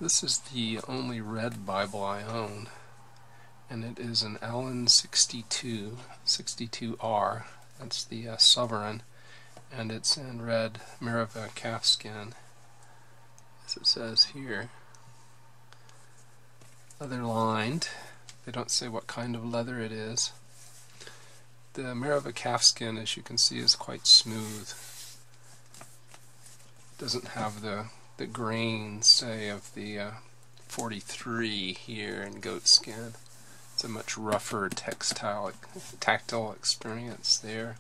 This is the only red Bible I own, and it is an Allan 62R. That's the Sovereign, and it's in red Meriva Calfskin, as it says here. Leather lined. They don't say what kind of leather it is. The Meriva Calfskin, as you can see, is quite smooth. It doesn't have the grain, say, of the 43 here in goatskin. It's a much rougher tactile experience there.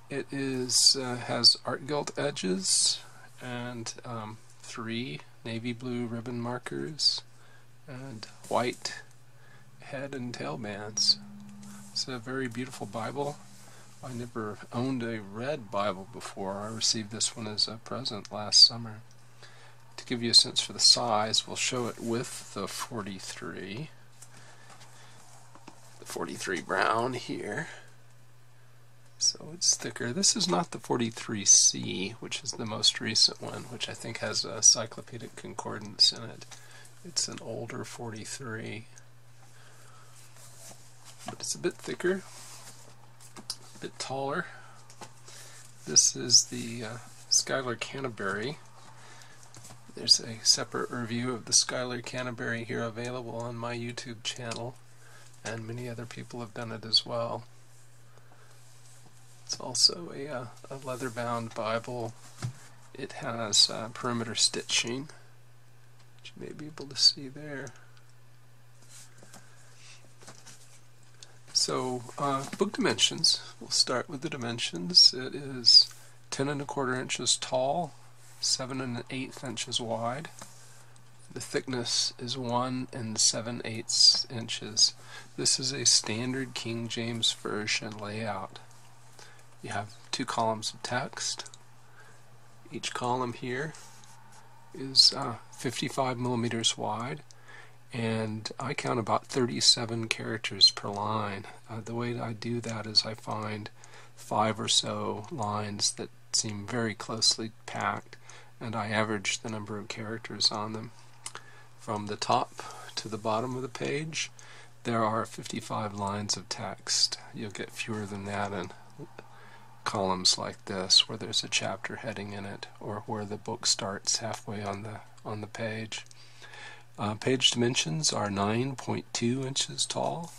It has art gilt edges and 3 navy blue ribbon markers and white head and tail bands. It's a very beautiful Bible. I never owned a red Bible before. I received this one as a present last summer. To give you a sense for the size, we'll show it with the 43. The 43 brown here. So it's thicker. This is not the 43C, which is the most recent one, which I think has a cyclopedic concordance in it. It's an older 43. But it's a bit thicker, a bit taller. This is the Schuyler Canterbury. There's a separate review of the Schuyler Canterbury here available on my YouTube channel, and many other people have done it as well. It's also a leather-bound Bible. It has perimeter stitching, which you may be able to see there. So, book dimensions. We'll start with the dimensions. It is 10 1/4 inches tall, 7 1/8 inches wide. The thickness is 1 7/8 inches. This is a standard King James Version layout. You have 2 columns of text. Each column here is 55 millimeters wide, and I count about 37 characters per line. The way I do that is I find 5 or so lines that seem very closely packed, and I average the number of characters on them. From the top to the bottom of the page, there are 55 lines of text. You'll get fewer than that in columns like this, where there's a chapter heading in it, or where the book starts halfway on the page. Page dimensions are 9.2 inches tall,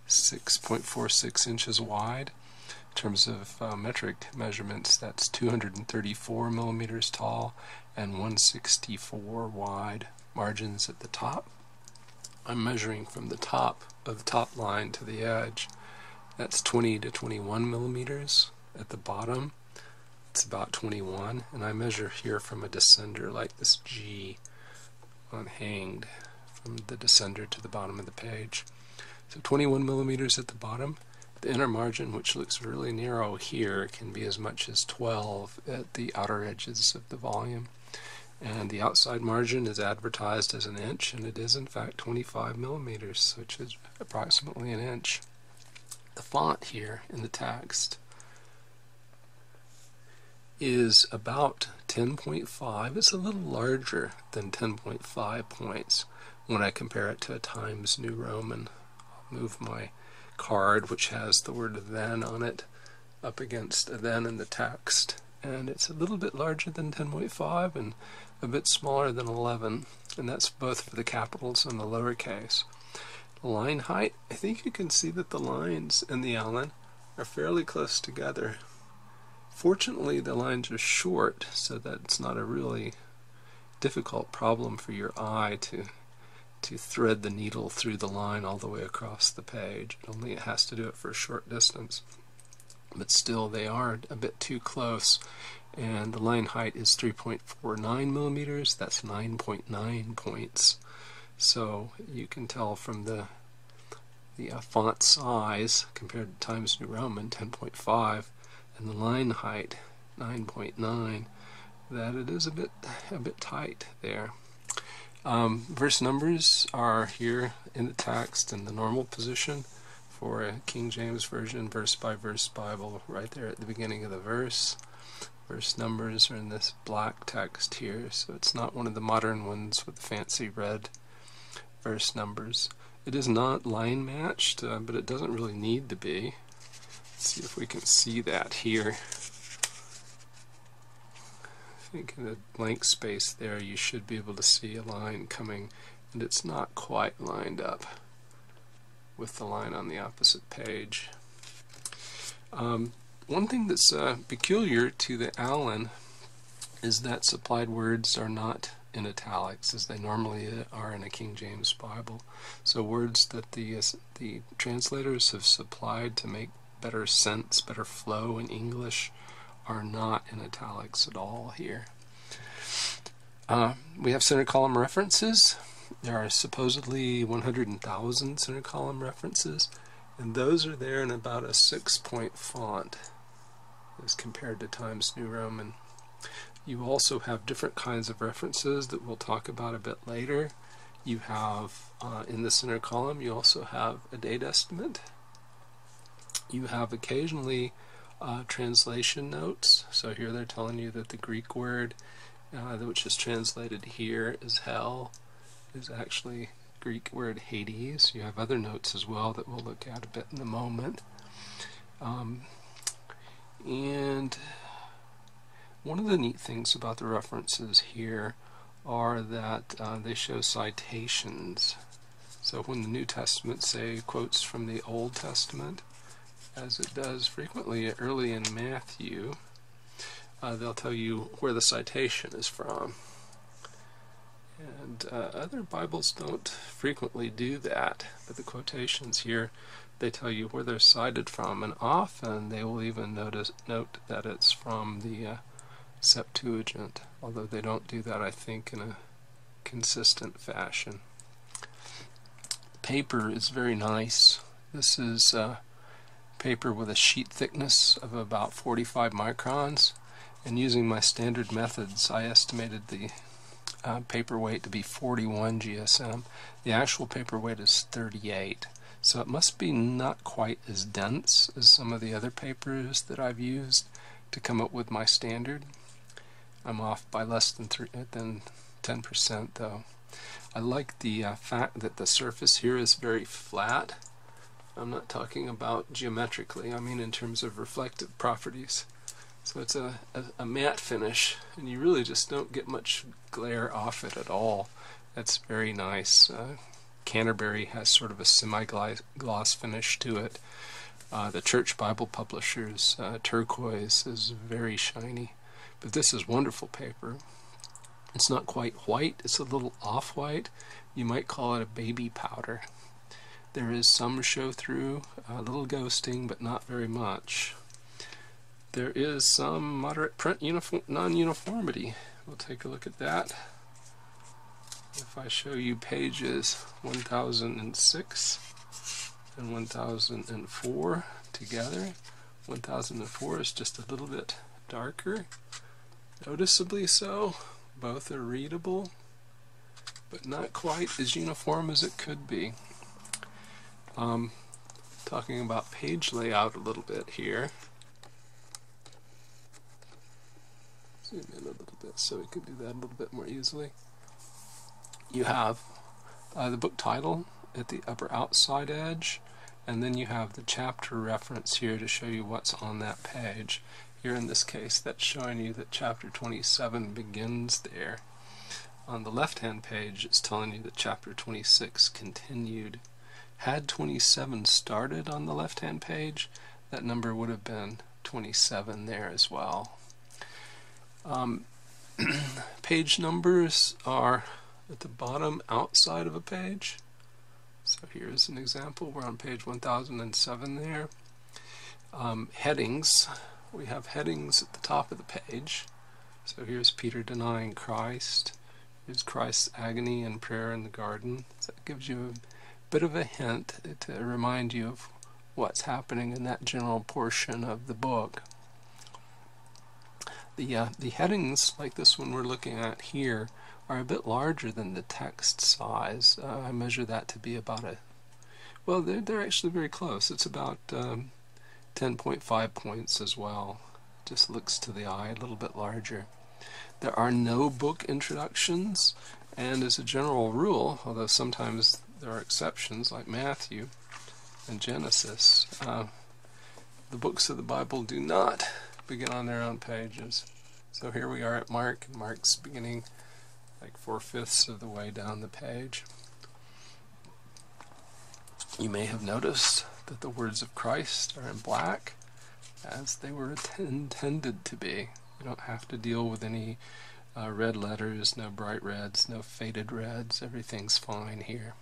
6.46 inches wide. In terms of metric measurements, that's 234 millimeters tall and 164 wide. Margins at the top. I'm measuring from the top of the top line to the edge. That's 20 to 21 millimeters. At the bottom, it's about 21, and I measure here from a descender like this G unhanged from the descender to the bottom of the page. So 21 millimeters at the bottom. The inner margin, which looks really narrow here, can be as much as 12 at the outer edges of the volume. And the outside margin is advertised as an inch, and it is in fact 25 millimeters, which is approximately an inch. The font here in the text is about 10.5. It's a little larger than 10.5 points when I compare it to a Times New Roman. I'll move my card, which has the word then on it, up against a then in the text, and it's a little bit larger than 10.5 and a bit smaller than 11, and that's both for the capitals and the lowercase. Line height, I think you can see that the lines in the Allan are fairly close together. Fortunately, the lines are short, so that it's not a really difficult problem for your eye to thread the needle through the line all the way across the page. Only it has to do it for a short distance. But still, they are a bit too close, and the line height is 3.49 millimeters. That's 9.9 points. So you can tell from the font size compared to Times New Roman 10.5 and the line height 9.9 that it is a bit tight there. Verse numbers are here in the text in the normal position for a King James Version verse by verse Bible right there at the beginning of the verse. Verse numbers are in this black text here, so it's not one of the modern ones with fancy red verse numbers. It is not line matched, but it doesn't really need to be. Let's see if we can see that here. I think in the blank space there you should be able to see a line coming, and it's not quite lined up with the line on the opposite page. One thing that's peculiar to the Allan is that supplied words are not in italics as they normally are in a King James Bible. So words that the translators have supplied to make better sense, better flow in English are not in italics at all here. We have center column references. There are supposedly 100,000 center column references, and those are there in about a 6-point font as compared to Times New Roman. You also have different kinds of references that we'll talk about a bit later. You have, in the center column, you also have a date estimate. You have occasionally translation notes. So here they're telling you that the Greek word, which is translated here as hell, is actually Greek word Hades. You have other notes as well that we'll look at a bit in a moment. And one of the neat things about the references here are that they show citations. So when the New Testament, say, quotes from the Old Testament, as it does frequently early in Matthew, they'll tell you where the citation is from. And other Bibles don't frequently do that, but the quotations here, they tell you where they're cited from, and often they will even note that it's from the Septuagint, although they don't do that, I think, in a consistent fashion. Paper is very nice. This is paper with a sheet thickness of about 45 microns, and using my standard methods I estimated the paper weight to be 41 GSM. The actual paper weight is 38, so it must be not quite as dense as some of the other papers that I've used to come up with my standard. I'm off by less than 10% though. I like the fact that the surface here is very flat. I'm not talking about geometrically, I mean in terms of reflective properties. So it's a matte finish, and you really just don't get much glare off it at all. That's very nice. Canterbury has sort of a semi-gloss finish to it. The Church Bible Publishers, Turquoise, is very shiny. But this is wonderful paper. It's not quite white, it's a little off-white. You might call it a baby powder. There is some show-through, a little ghosting, but not very much. There is some moderate print non-uniformity. We'll take a look at that. If I show you pages 1006 and 1004 together, 1004 is just a little bit darker, noticeably so. Both are readable, but not quite as uniform as it could be. Talking about page layout a little bit here. Zoom in a little bit so we can do that a little bit more easily. You have the book title at the upper outside edge, and then you have the chapter reference here to show you what's on that page. Here in this case, that's showing you that chapter 27 begins there. On the left-hand page, it's telling you that chapter 26 continued. Had 27 started on the left-hand page, that number would have been 27 there as well. Page numbers are at the bottom outside of a page. So here's an example. We're on page 1007 there. Headings. We have headings at the top of the page. So here's Peter denying Christ. Here's Christ's agony and prayer in the garden. So that gives you a bit of a hint to remind you of what's happening in that general portion of the book. The headings, like this one we're looking at here, are a bit larger than the text size. I measure that to be about Well, they're actually very close. It's about 10.5 points as well. Just looks to the eye a little bit larger. There are no book introductions, and as a general rule, although sometimes there are exceptions like Matthew and Genesis, the books of the Bible do not begin on their own pages. So here we are at Mark, and Mark's beginning like 4/5 of the way down the page. You may have noticed that the words of Christ are in black, as they were intended to be. You don't have to deal with any red letters, no bright reds, no faded reds. Everything's fine here.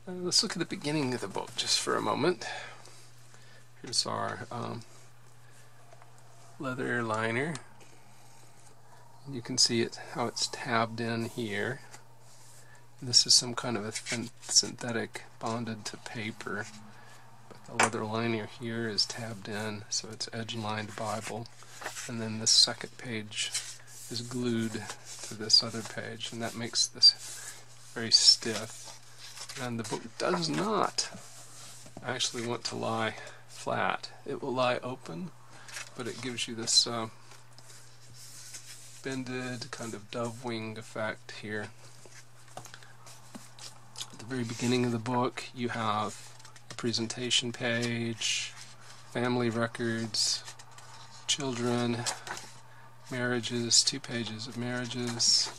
Let's look at the beginning of the book just for a moment. Here's our leather liner. You can see how it's tabbed in here. This is some kind of a synthetic bonded to paper, but the leather liner here is tabbed in, so it's edge-lined Bible, and then this second page is glued to this other page, and that makes this very stiff. And the book does not actually want to lie flat. It will lie open, but it gives you this bended kind of dove-wing effect here. At the very beginning of the book, you have a presentation page, family records, children, marriages, 2 pages of marriages,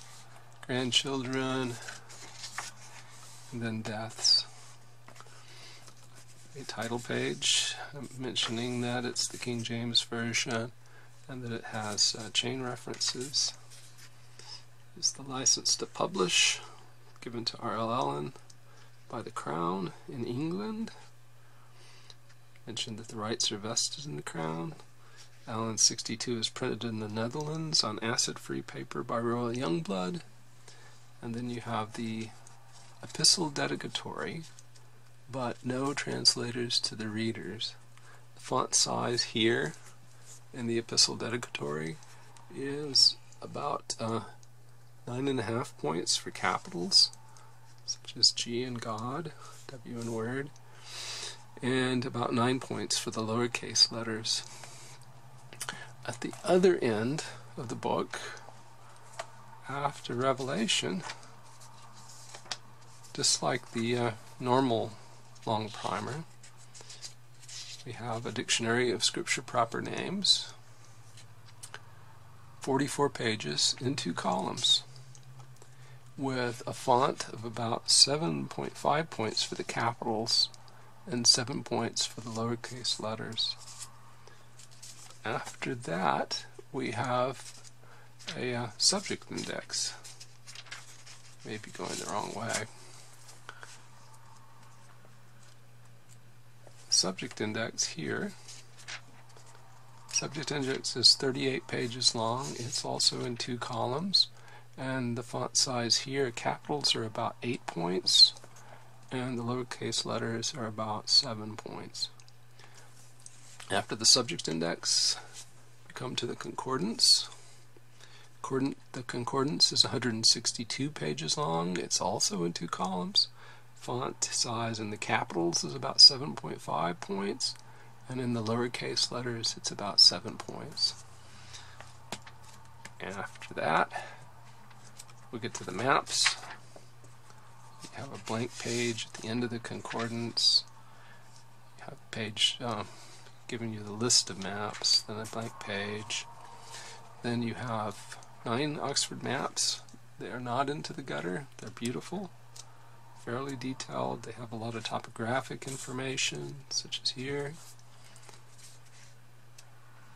grandchildren, and then deaths. A title page mentioning that it's the King James Version and that it has chain references. Is the license to publish, given to R.L. Allan by the Crown in England. Mentioned that the rights are vested in the Crown. Allan 62 is printed in the Netherlands on acid-free paper by Royal Youngblood. And then you have the epistle dedicatory, but no translators to the readers. The font size here in the epistle dedicatory is about 9.5 points for capitals, such as G in God, W in Word, and about 9 points for the lowercase letters. At the other end of the book, after Revelation, just like the normal Longprimer, we have a dictionary of scripture proper names, 44 pages in 2 columns, with a font of about 7.5 points for the capitals and 7 points for the lowercase letters. After that, we have a subject index. Maybe going the wrong way. Subject index here. Subject index is 38 pages long. It's also in 2 columns, and the font size here, capitals are about 8 points, and the lowercase letters are about 7 points. After the subject index, we come to the concordance. The concordance is 162 pages long. It's also in 2 columns. Font size in the capitals is about 7.5 points, and in the lowercase letters it's about 7 points. And after that, we get to the maps. You have a blank page at the end of the concordance. You have a page giving you the list of maps, then a blank page. Then you have 9 Oxford maps. They are not into the gutter. They're beautiful, fairly detailed. They have a lot of topographic information, such as here.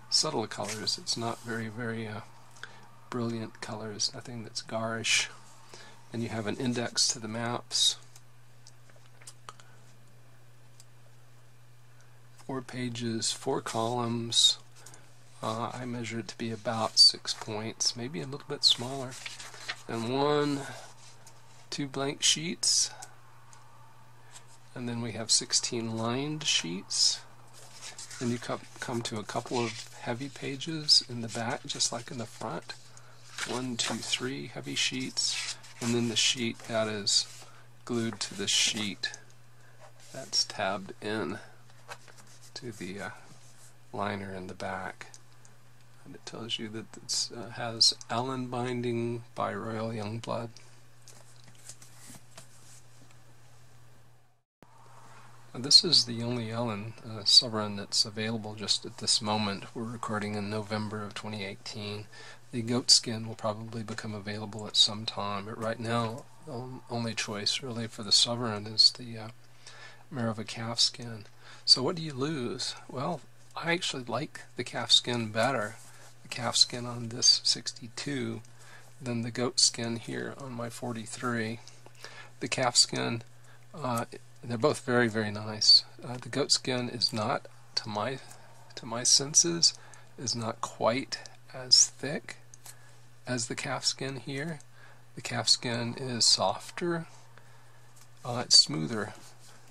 Subtle colors. It's not very brilliant colors, nothing that's garish. And you have an index to the maps. 4 pages, 4 columns. I measure it to be about 6 points, maybe a little bit smaller. Then 2 blank sheets, and then we have 16 lined sheets. Then you come to a couple of heavy pages in the back, just like in the front. 1, 2, 3 heavy sheets, and then the sheet that is glued to the sheet that's tabbed in to the liner in the back. And it tells you that it has Allan binding by Royal Youngblood. This is the only Allan sovereign that's available just at this moment. We're recording in November of 2018. The goatskin will probably become available at some time, but right now the only choice really for the sovereign is the Meriva Calfskin. So what do you lose? Well, I actually like the calfskin better, the calfskin on this 62, than the goatskin here on my 43. The calfskin, they're both very, very nice. The goatskin is not, to my senses, is not quite as thick as the calfskin here. The calfskin is softer, it's smoother.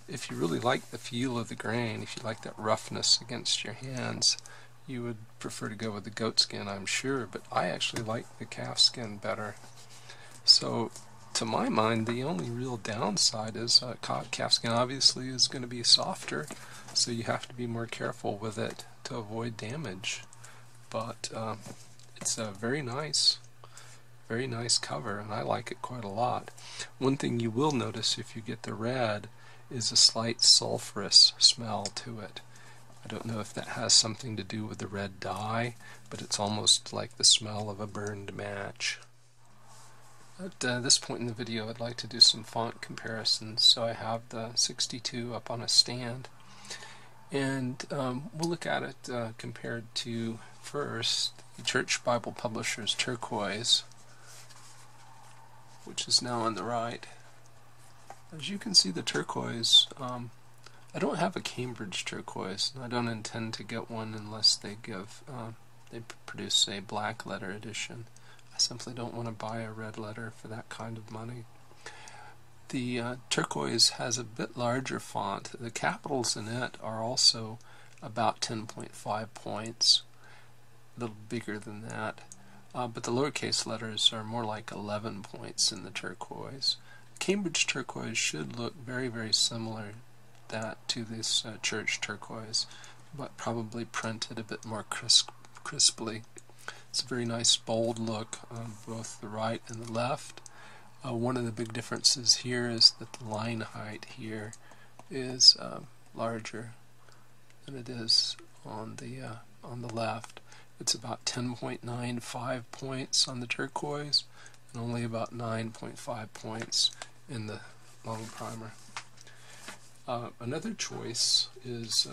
If you really like the feel of the grain, if you like that roughness against your hands, you would prefer to go with the goatskin, I'm sure, but I actually like the calfskin better. So to my mind, the only real downside is calfskin obviously is going to be softer, so you have to be more careful with it to avoid damage. But it's a very nice cover, and I like it quite a lot. One thing you will notice if you get the red is a slight sulfurous smell to it. I don't know if that has something to do with the red dye, but it's almost like the smell of a burned match. At this point in the video, I'd like to do some font comparisons. So I have the 62 up on a stand, and we'll look at it compared to, first, the Church Bible Publishers Turquoise, which is now on the right. As you can see, the turquoise, I don't have a Cambridge turquoise, and I don't intend to get one unless they produce a black letter edition. I simply don't want to buy a red letter for that kind of money. The turquoise has a bit larger font. The capitals in it are also about 10.5 points, a little bigger than that. But the lowercase letters are more like 11 points in the turquoise. Cambridge turquoise should look very, very similar to this church turquoise, but probably printed a bit more crisply. It's a very nice bold look on both the right and the left. One of the big differences here is that the line height here is larger than it is on the left. It's about 10.95 points on the turquoise and only about 9.5 points in the Longprimer. Another choice is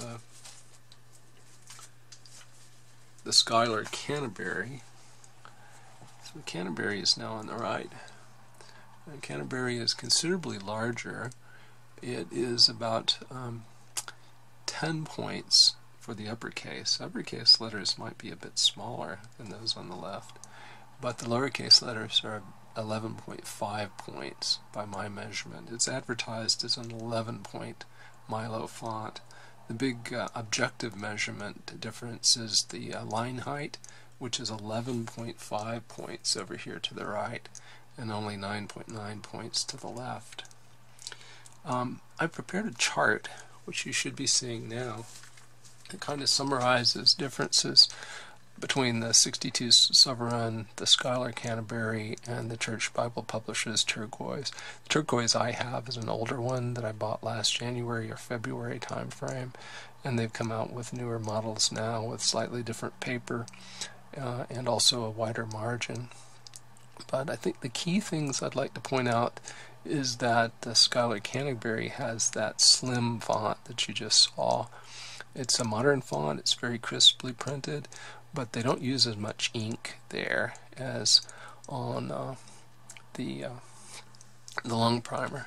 the Schuyler Canterbury. So the Canterbury is now on the right. And Canterbury is considerably larger. It is about 10 points for the uppercase. Uppercase letters might be a bit smaller than those on the left, but the lowercase letters are 11.5 points by my measurement. It's advertised as an 11-point Milo font. The big objective measurement difference is the line height, which is 11.5 points over here to the right and only 9.9 points to the left. I've prepared a chart, which you should be seeing now. It kind of summarizes differences between the 62 Sovereign, the Schuyler Canterbury, and the Church Bible Publishers Turquoise. The turquoise I have is an older one that I bought last January or February time frame, and they've come out with newer models now with slightly different paper and also a wider margin. But I think the key things I'd like to point out is that the Schuyler Canterbury has that slim font that you just saw. It's a modern font, it's very crisply printed, but they don't use as much ink there as on the Longprimer.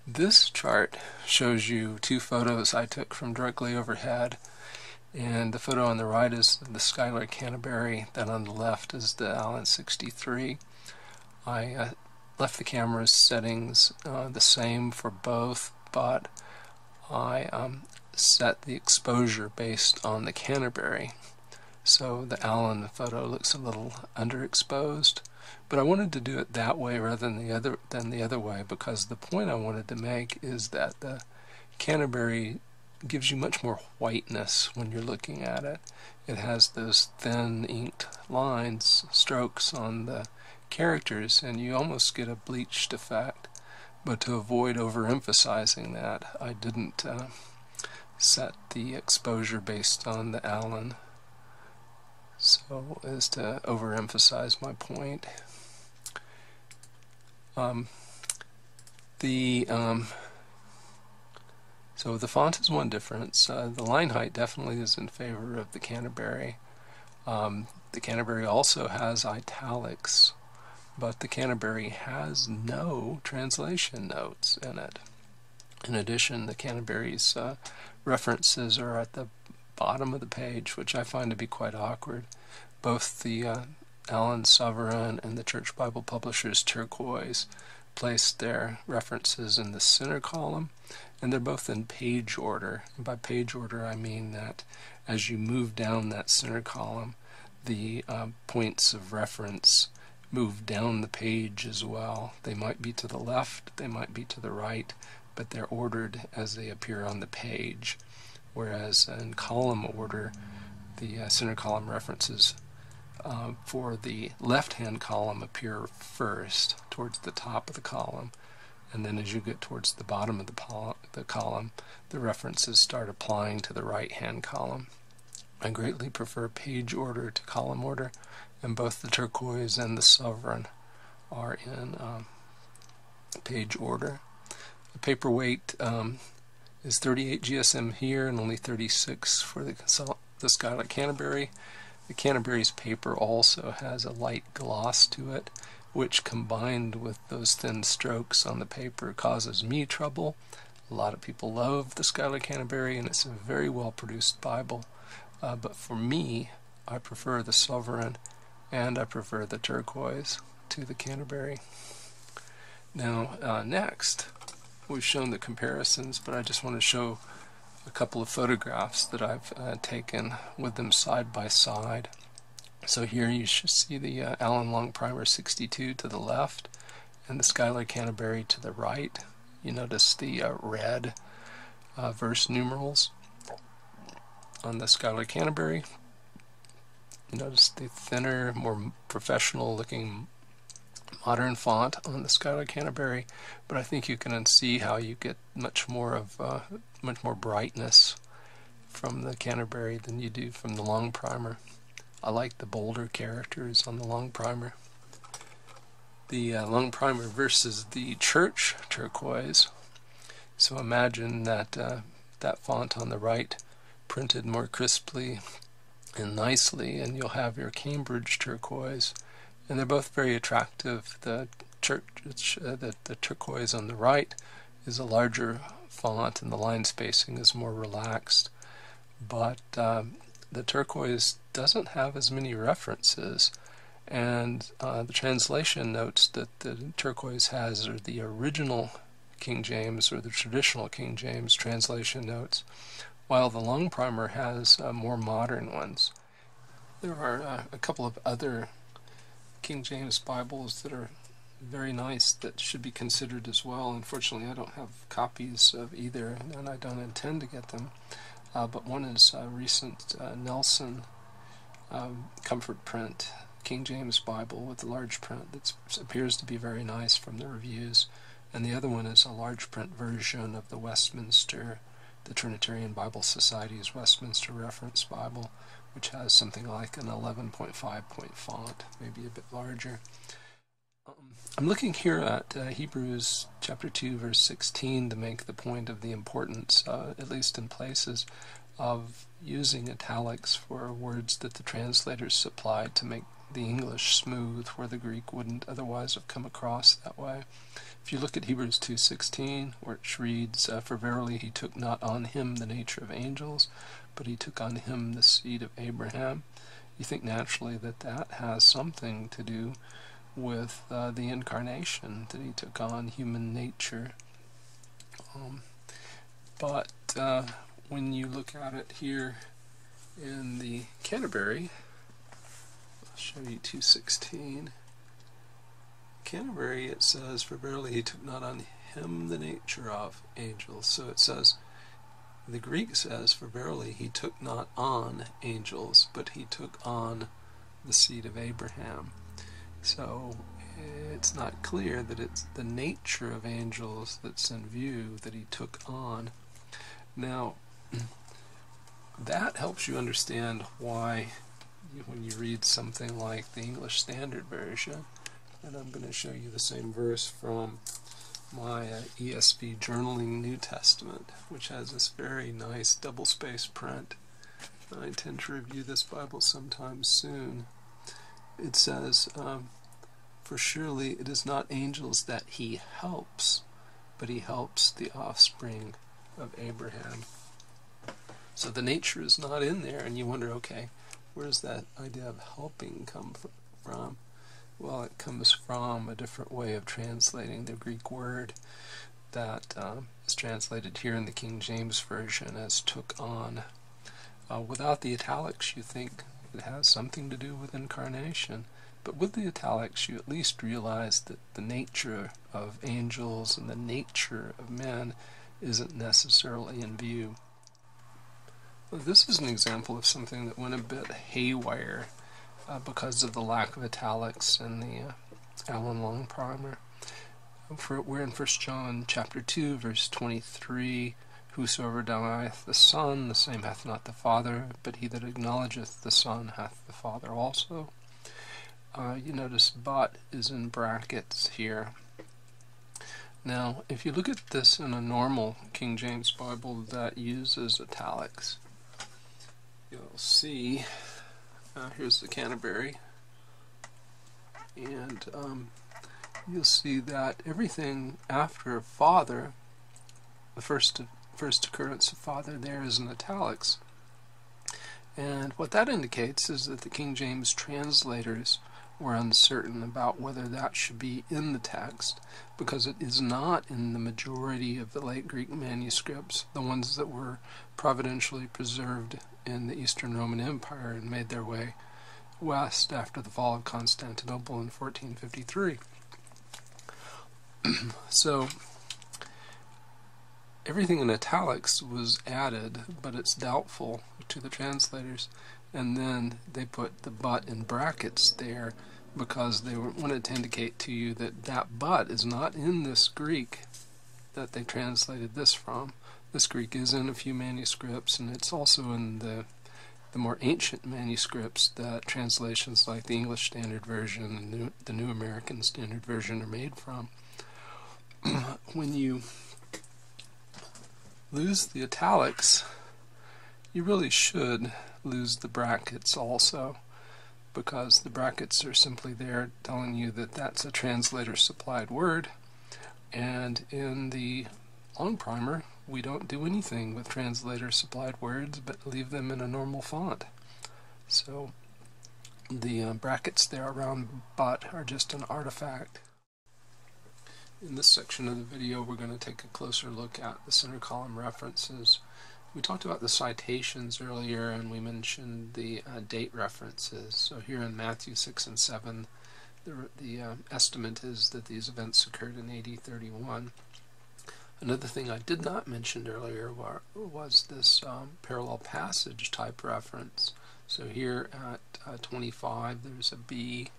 This chart shows you two photos I took from directly overhead, and the photo on the right is the Schuyler Canterbury, then on the left is the Allan 63. I left the camera's settings the same for both, but I set the exposure based on the Canterbury. So the Allan photo looks a little underexposed, But I wanted to do it that way rather than the other way, because the point I wanted to make is that the Canterbury gives you much more whiteness when you're looking at it. It has those thin inked lines, strokes on the characters, and you almost get a bleached effect. But to avoid overemphasizing that, I didn't set the exposure based on the Allan, so as to overemphasize my point. So the font is one difference. The line height definitely is in favor of the Canterbury. The Canterbury also has italics, but the Canterbury has no translation notes in it. In addition, the Canterbury's references are at the bottom of the page, which I find to be quite awkward. Both the Allan Sovereign and the Church Bible Publishers Turquoise placed their references in the center column, and they're both in page order. And by page order, I mean that as you move down that center column, the points of reference move down the page as well. They might be to the left, they might be to the right, but they're ordered as they appear on the page. Whereas in column order, the center column references for the left-hand column appear first towards the top of the column, and then as you get towards the bottom of the column, the references start applying to the right-hand column. I greatly prefer page order to column order, and both the Turquoise and the Sovereign are in page order. The paperweight is 38 GSM here and only 36 for the Schuyler Canterbury. The Canterbury's paper also has a light gloss to it, which combined with those thin strokes on the paper causes me trouble. A lot of people love the Schuyler Canterbury, and it's a very well produced Bible. But for me, I prefer the Sovereign and I prefer the Turquoise to the Canterbury. Now, next, we've shown the comparisons, but I just want to show a couple of photographs that I've taken with them side by side. So here you should see the Allan Longprimer 62 to the left and the Schuyler Canterbury to the right. You notice the red verse numerals on the Schuyler Canterbury. You notice the thinner, more professional looking modern font on the Schuyler Canterbury, but I think you can see how you get much more brightness from the Canterbury than you do from the Longprimer. I like the bolder characters on the Longprimer. The Longprimer versus the Church Turquoise. So imagine that that font on the right printed more crisply and nicely, and you'll have your Cambridge Turquoise. And they're both very attractive. The Turquoise on the right is a larger font and the line spacing is more relaxed. But the Turquoise doesn't have as many references, and the translation notes that the Turquoise has are the original King James or the traditional King James translation notes, while the Longprimer has more modern ones. There are a couple of other King James Bibles that are very nice that should be considered as well. Unfortunately, I don't have copies of either, and I don't intend to get them. But one is a recent Nelson comfort print King James Bible with a large print that appears to be very nice from the reviews, and the other one is a large print version of the Westminster, the Trinitarian Bible Society's Westminster Reference Bible, which has something like an 11.5 point font, maybe a bit larger. I'm looking here at Hebrews chapter 2 verse 16 to make the point of the importance, at least in places, of using italics for words that the translators supplied to make the English smooth where the Greek wouldn't otherwise have come across that way. If you look at Hebrews 2:16, which reads, "For verily he took not on him the nature of angels, but he took on him the seed of Abraham," you think naturally that that has something to do with the incarnation, that he took on human nature. But when you look at it here in the Canterbury, I'll show you 2:16, Canterbury it says, "For verily he took not on him the nature of angels." So it says, the Greek says, "For verily he took not on angels, but he took on the seed of Abraham." So it's not clear that it's the nature of angels that's in view that he took on. Now, that helps you understand why when you read something like the English Standard Version, and I'm going to show you the same verse from my ESV Journaling New Testament, which has this very nice double-spaced print. I intend to review this Bible sometime soon. It says, "For surely it is not angels that he helps, but he helps the offspring of Abraham." So the nature is not in there, and you wonder, okay, where does that idea of helping come from? Well, it comes from a different way of translating the Greek word that is translated here in the King James Version as "took on." Without the italics, you think it has something to do with incarnation, but with the italics, you at least realize that the nature of angels and the nature of men isn't necessarily in view. Well, this is an example of something that went a bit haywire because of the lack of italics in the Allan Longprimer. We're in 1 John chapter 2, verse 23. "Whosoever denieth the Son, the same hath not the Father, but he that acknowledgeth the Son hath the Father also." You notice "but" is in brackets here. Now, if you look at this in a normal King James Bible that uses italics, you'll see, here's the Canterbury, and you'll see that everything after Father, the first occurrence of Father there is in italics. And what that indicates is that the King James translators were uncertain about whether that should be in the text, because it is not in the majority of the late Greek manuscripts, the ones that were providentially preserved in the Eastern Roman Empire and made their way west after the fall of Constantinople in 1453. So everything in italics was added, but it's doubtful to the translators, and then they put the "but" in brackets there because they wanted to indicate to you that that "but" is not in this Greek that they translated this from. This Greek is in a few manuscripts, and it's also in the more ancient manuscripts that translations like the English Standard Version and the New American Standard Version are made from. When you lose the italics, you really should lose the brackets also, because the brackets are simply there telling you that that's a translator-supplied word, and in the Longprimer, we don't do anything with translator-supplied words but leave them in a normal font. So the brackets there around "but" are just an artifact. In this section of the video, we're going to take a closer look at the center column references. We talked about the citations earlier, and we mentioned the date references. So here in Matthew 6 and 7, the estimate is that these events occurred in AD 31. Another thing I did not mention earlier was this parallel passage type reference. So here at 25, there's a B,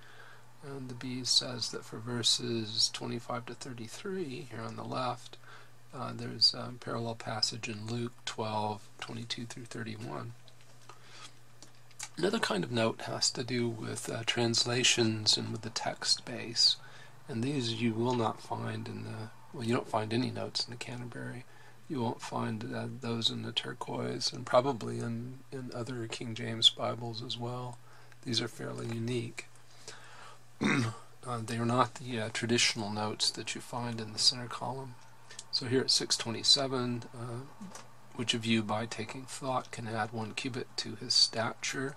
and the B says that for verses 25 to 33, here on the left, there's a parallel passage in Luke 12, 22 through 31. Another kind of note has to do with translations and with the text base, and these you will not find in the, well, you don't find any notes in the Canterbury. You won't find those in the Turquoise, and probably in other King James Bibles as well. These are fairly unique. They are not the traditional notes that you find in the center column. So here at 627, which of you by taking thought can add 1 cubit to his stature?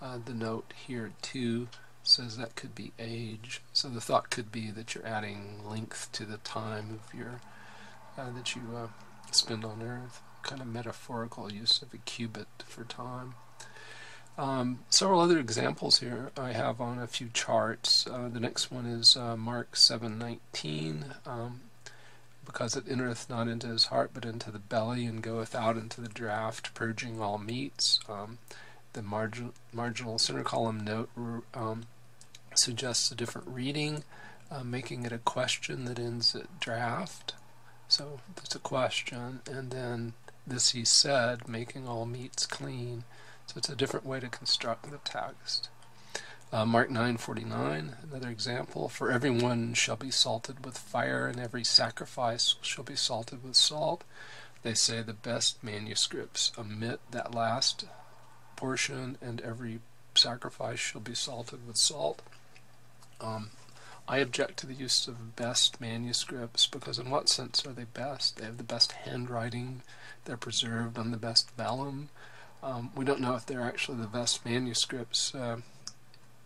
The note here too says that could be age. So the thought could be that you're adding length to the time of your that you spend on earth, kind of metaphorical use of a cubit for time. Several other examples here I have on a few charts. The next one is Mark 7:19. Because it entereth not into his heart, but into the belly, and goeth out into the draught, purging all meats. The marginal center column note suggests a different reading, making it a question that ends at draught. So there's a question, and then this he said, making all meats clean. So it's a different way to construct the text. Mark 9:49, another example. For everyone shall be salted with fire, and every sacrifice shall be salted with salt. They say the best manuscripts omit that last portion, and every sacrifice shall be salted with salt. I object to the use of best manuscripts, because in what sense are they best? They have the best handwriting, they're preserved on the best vellum. We don't know if they're actually the best manuscripts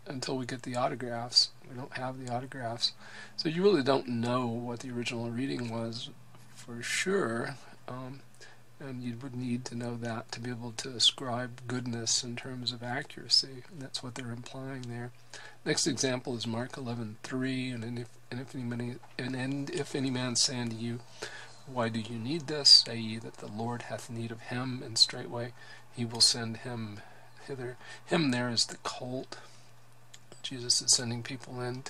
until we get the autographs. We don't have the autographs. So you really don't know what the original reading was for sure, and you would need to know that to be able to ascribe goodness in terms of accuracy, and that's what they're implying there. Next example is Mark 11:3, and if any man say unto you, why do you need this? Say ye that the Lord hath need of him, and straightway he will send him hither. Him there is the colt. Jesus is sending people in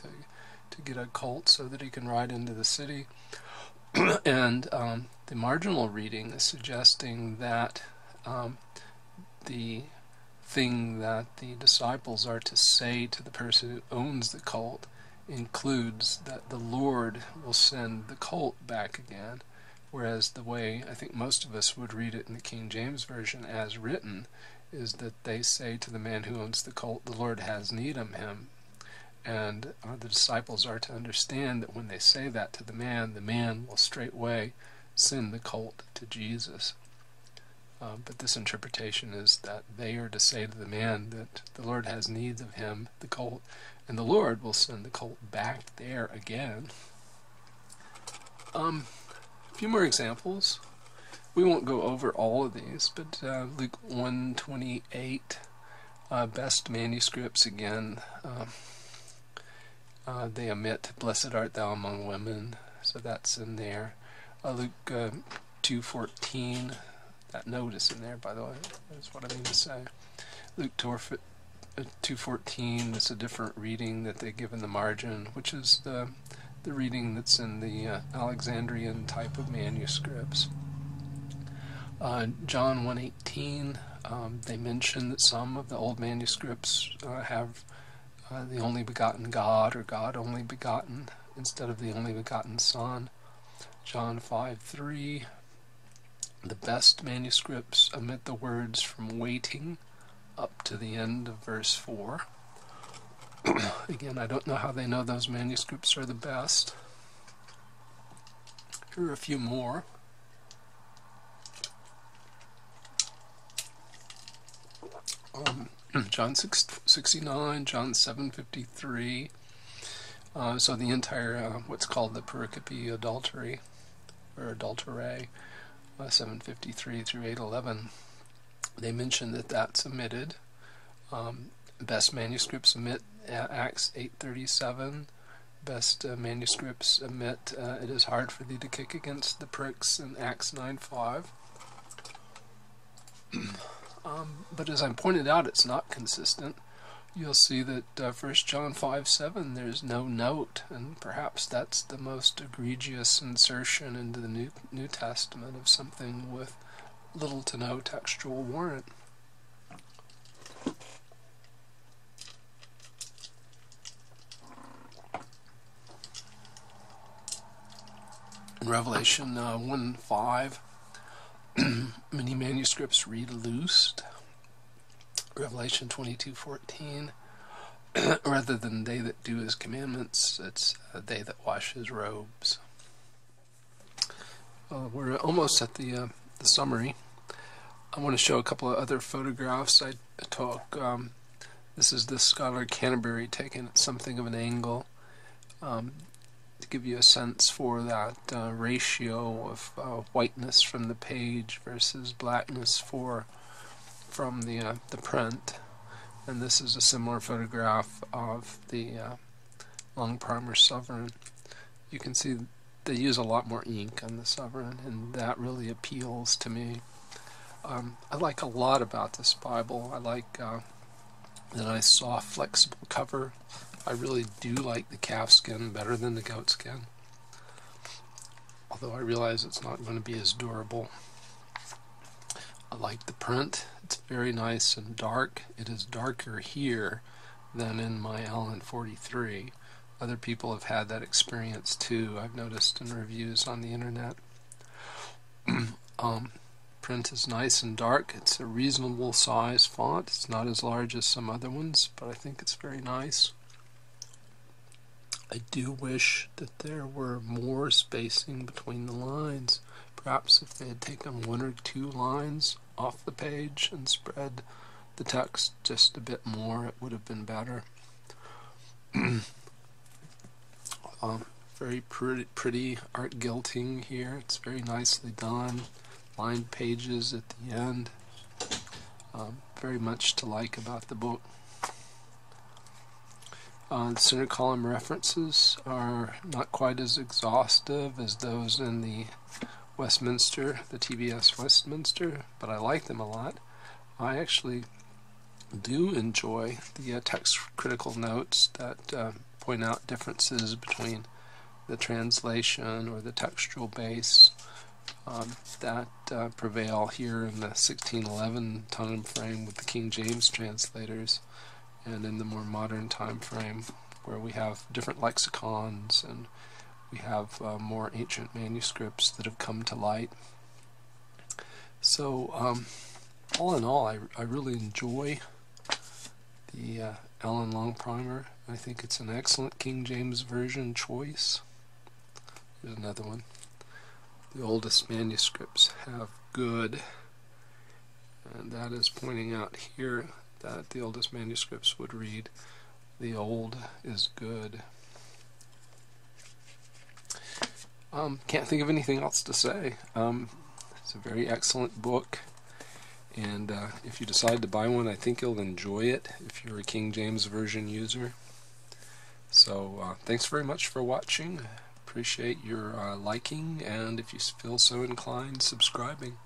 to get a colt so that he can ride into the city. And the marginal reading is suggesting that the thing that the disciples are to say to the person who owns the colt includes that the Lord will send the colt back again, whereas the way I think most of us would read it in the King James Version as written is that they say to the man who owns the colt, the Lord has need of him. And the disciples are to understand that when they say that to the man will straightway send the colt to Jesus. But this interpretation is that they are to say to the man that the Lord has need of him, the colt, and the Lord will send the colt back there again. A few more examples. We won't go over all of these, but Luke 1:28, best manuscripts again. They omit, blessed art thou among women, so that's in there. Luke 2:14, that note is in there, by the way, that's what I mean to say. Luke 2:14 is a different reading that they give in the margin, which is the reading that's in the Alexandrian type of manuscripts. John 1:18, they mention that some of the old manuscripts have the only begotten God, or God only begotten, instead of the only begotten Son. John 5:3, the best manuscripts omit the words from waiting up to the end of verse 4. Again, I don't know how they know those manuscripts are the best. Here are a few more. John 6:69, John 7:53. So the entire what's called the pericope adultery or adulterae, 7:53 through 8:11. They mention that that's omitted. Best manuscripts omit Acts 8:37. Best manuscripts omit it is hard for thee to kick against the pricks in Acts 9:5. But as I pointed out, it's not consistent. You'll see that 1 John 5:7, there's no note, and perhaps that's the most egregious insertion into the New Testament of something with little to no textual warrant. In Revelation 1:5, many manuscripts read loosed. Revelation 22:14, rather than they that do his commandments, it's they that wash his robes. We're almost at the summary. I want to show a couple of other photographs I took. This is the Schuyler Canterbury taken at something of an angle, to give you a sense for that ratio of whiteness from the page versus blackness from the print. And this is a similar photograph of the Longprimer Sovereign. You can see they use a lot more ink on the Sovereign, and that really appeals to me. I like a lot about this Bible. I like the nice soft flexible cover. I really do like the calfskin better than the goatskin, although I realize it's not going to be as durable. I like the print. It's very nice and dark. It is darker here than in my Allan 43. Other people have had that experience too, I've noticed in reviews on the internet. Print is nice and dark. It's a reasonable size font. It's not as large as some other ones, but I think it's very nice. I do wish that there were more spacing between the lines. Perhaps if they had taken one or two lines off the page and spread the text just a bit more, it would have been better. Very pretty art gilting here. It's very nicely done. Lined pages at the end. Very much to like about the book. The center column references are not quite as exhaustive as those in the Westminster, the TBS Westminster, but I like them a lot. I actually do enjoy the text critical notes that point out differences between the translation or the textual base that prevail here in the 1611 time frame with the King James translators, and in the more modern time frame where we have different lexicons and we have more ancient manuscripts that have come to light. So all in all, I really enjoy the Allan Longprimer. I think it's an excellent King James Version choice. Here's another one. The oldest manuscripts have good, and that is pointing out here that the oldest manuscripts would read, the old is good. Can't think of anything else to say. It's a very excellent book, and if you decide to buy one, I think you'll enjoy it if you're a King James Version user. So thanks very much for watching. Appreciate your liking, and if you feel so inclined, subscribing.